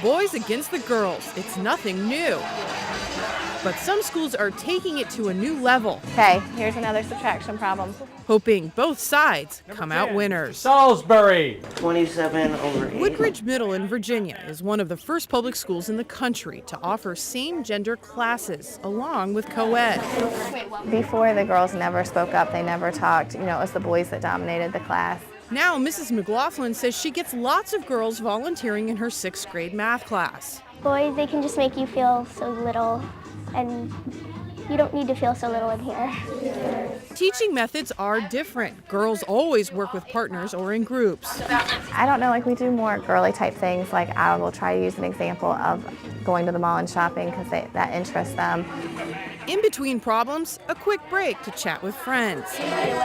Boys against the girls. It's nothing new. But some schools are taking it to a new level, Okay, here's another subtraction problem. hoping both sides come out winners. Salisbury. 27 over 8. Woodbridge Middle in Virginia is one of the first public schools in the country to offer same-gender classes along with co-ed. Before, the girls never spoke up, they never talked. It was the boys that dominated the class. Now, Mrs. McLaughlin says she gets lots of girls volunteering in her 6th grade math class. Boys, they can just make you feel so little, and you don't need to feel so little in here. Teaching methods are different. Girls always work with partners or in groups. I don't know, we do more girly type things. Like I will try to use an example of going to the mall and shopping because that interests them. In between problems, a quick break to chat with friends.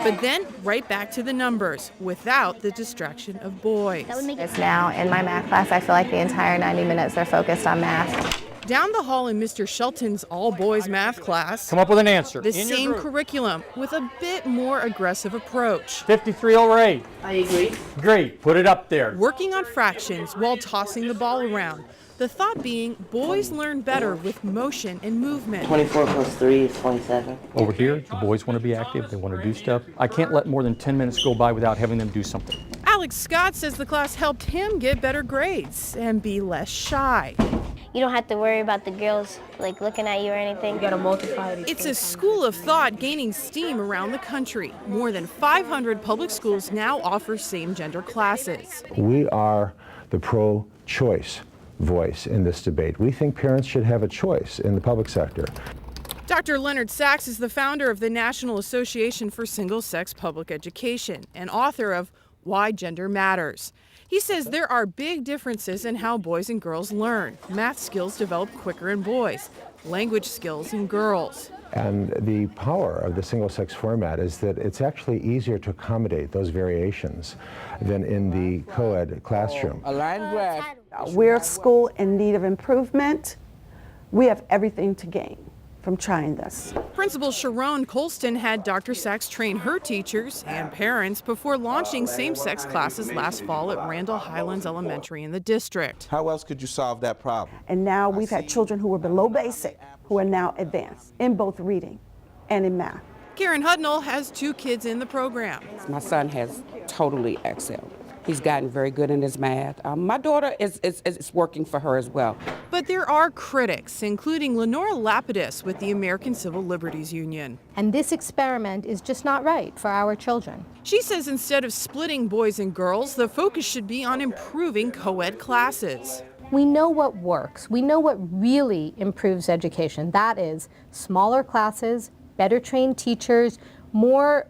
But then right back to the numbers without the distraction of boys. It's now in my math class, I feel like the entire 90 minutes they're focused on math. Down the hall in Mr. Shelton's all-boys math class, Come up with an answer. the in your same group. curriculum with a bit more aggressive approach. 53 over 8. I agree. Great. Put it up there. Working on fractions while tossing the ball around. The thought being boys learn better with motion and movement. 24 plus 3 is 27. Over here, the boys want to be active. They want to do stuff. I can't let more than 10 minutes go by without having them do something. Alex Scott says the class helped him get better grades and be less shy. You don't have to worry about the girls looking at you or anything. It's a school of thought gaining steam around the country. More than 500 public schools now offer same-gender classes. We are the pro-choice voice in this debate. We think parents should have a choice in the public sector. Dr. Leonard Sachs is the founder of the National Association for Single-Sex Public Education and author of Why Gender Matters. He says there are big differences in how boys and girls learn. Math skills develop quicker in boys, language skills in girls. And the power of the single-sex format is that it's actually easier to accommodate those variations than in the co-ed classroom. A line graph. We're a school in need of improvement. We have everything to gain from trying this. Principal Sharon Colston had Dr. Sachs train her teachers and parents before launching same-sex classes last fall at Randall Highlands Elementary in the district. How else could you solve that problem? And now we've had children who were below basic who are now advanced in both reading and in math. Karen Hudnall has 2 kids in the program. My son has totally excelled. He's gotten very good in his math. My daughter is working for her as well. But there are critics, including Lenora Lapidus with the American Civil Liberties Union. And this experiment is just not right for our children. She says instead of splitting boys and girls, the focus should be on improving co-ed classes. We know what works. We know what really improves education. That is smaller classes, better trained teachers, more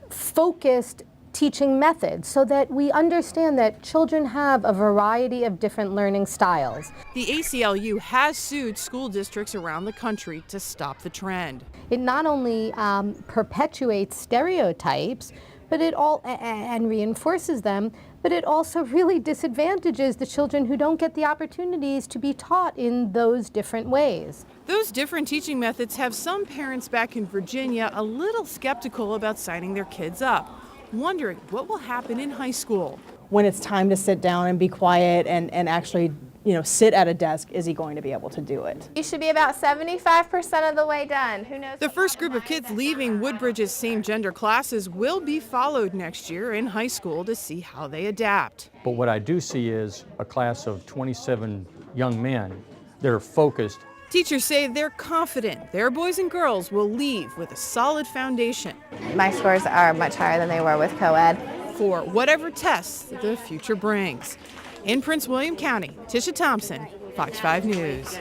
focused teaching methods so that we understand that children have a variety of different learning styles. The ACLU has sued school districts around the country to stop the trend. It not only perpetuates stereotypes, but and reinforces them, but it also really disadvantages the children who don't get the opportunities to be taught in those different ways. Those different teaching methods have some parents back in Virginia a little skeptical about signing their kids up, wondering what will happen in high school. When it's time to sit down and be quiet and actually sit at a desk, is he going to be able to do it? You should be about 75% of the way done. Who knows? The first group of kids leaving Woodbridge's same-gender classes will be followed next year in high school to see how they adapt. But what I do see is a class of 27 young men that are focused. Teachers say they're confident their boys and girls will leave with a solid foundation My scores are much higher than they were with co-ed. for whatever tests the future brings. In Prince William County, Tisha Thompson, Fox 5 News.